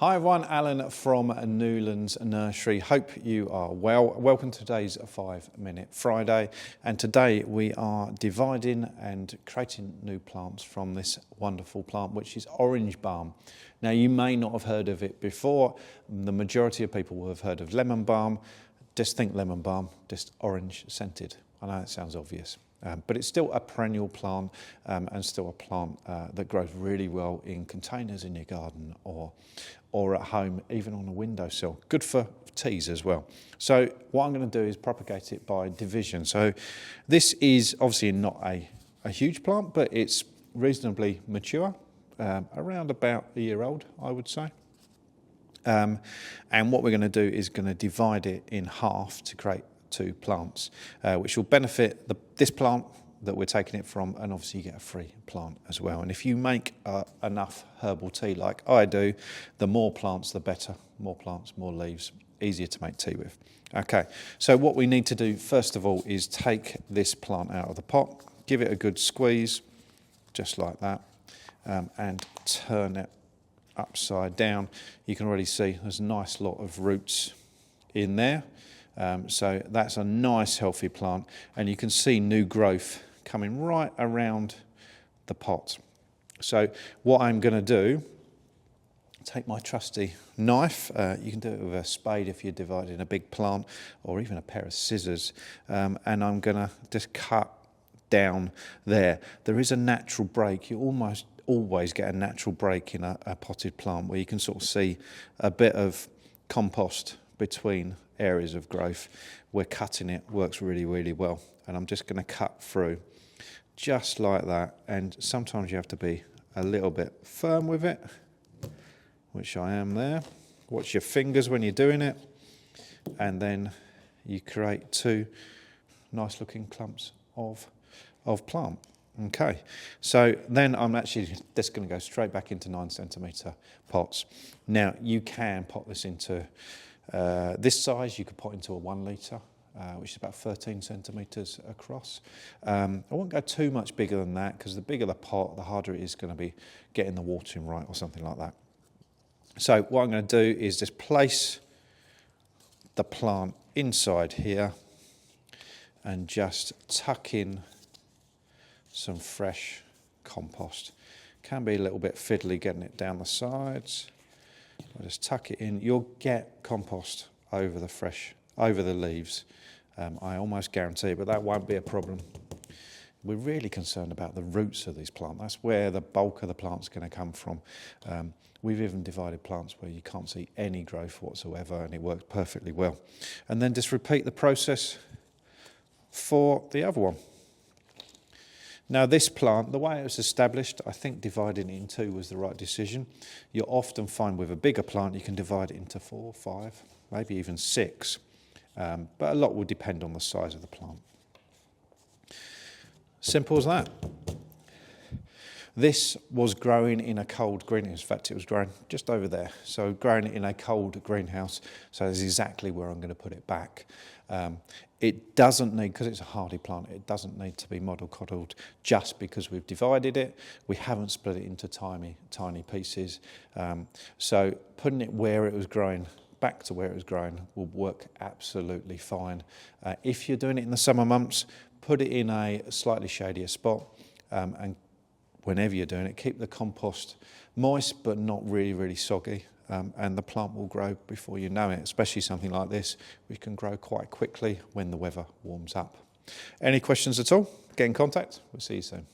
Hi everyone, Alan from Newlands Nursery. Hope you are well. Welcome to today's 5-Minute Friday, and today we are dividing and creating new plants from this wonderful plant, which is orange balm. Now you may not have heard of it before. The majority of people will have heard of lemon balm. Just think lemon balm, just orange scented. I know it sounds obvious. But it's still a perennial plant and still a plant that grows really well in containers in your garden or at home, even on a windowsill. Good for teas as well. So what I'm going to do is propagate it by division. So this is obviously not a huge plant, but it's reasonably mature, around about a year old, I would say. And what we're going to do is going to divide it in half to create two plants, which will benefit this plant that we're taking it from, and obviously you get a free plant as well. And if you make enough herbal tea like I do, the more plants the better. More plants, more leaves, easier to make tea with. Okay, so what we need to do first of all is take this plant out of the pot, give it a good squeeze, just like that, and turn it upside down. You can already see there's a nice lot of roots in there. So that's a nice healthy plant, and you can see new growth coming right around the pot. So what I'm going to do, take my trusty knife, you can do it with a spade if you're dividing a big plant, or even a pair of scissors, and I'm going to just cut down there. There is a natural break. You almost always get a natural break in a potted plant where you can sort of see a bit of compost between areas of growth. We're cutting it, works really, really well. And I'm just going to cut through just like that. And sometimes you have to be a little bit firm with it, which I am there. Watch your fingers when you're doing it. And then you create two nice looking clumps of plant. Okay, so then I'm actually just going to go straight back into 9cm pots. Now you can pot this into this size. You could pot into a 1 litre, which is about 13 centimetres across. I won't go too much bigger than that, because the bigger the pot, the harder it is going to be getting the watering right or something like that. So what I'm going to do is just place the plant inside here and just tuck in some fresh compost. Can be a little bit fiddly getting it down the sides. I'll just tuck it in. You'll get compost over the leaves. I almost guarantee it, but that won't be a problem. We're really concerned about the roots of this plant. That's where the bulk of the plant's going to come from. We've even divided plants where you can't see any growth whatsoever, and it works perfectly well. And then just repeat the process for the other one. Now this plant, the way it was established, I think dividing it in two was the right decision. You'll often find with a bigger plant you can divide it into 4, 5, maybe even 6. But a lot will depend on the size of the plant. Simple as that. This was growing in a cold greenhouse. In fact, it was growing just over there. So growing it in a cold greenhouse, so that's exactly where I'm going to put it back. It doesn't need, because it's a hardy plant, it doesn't need to be mollycoddled just because we've divided it. We haven't split it into tiny, tiny pieces. So putting it where it was growing, back to where it was growing, will work absolutely fine. If you're doing it in the summer months, put it in a slightly shadier spot, and whenever you're doing it, keep the compost moist but not really, really soggy. And the plant will grow before you know it, especially something like this, which can grow quite quickly when the weather warms up. Any questions at all? Get in contact. We'll see you soon.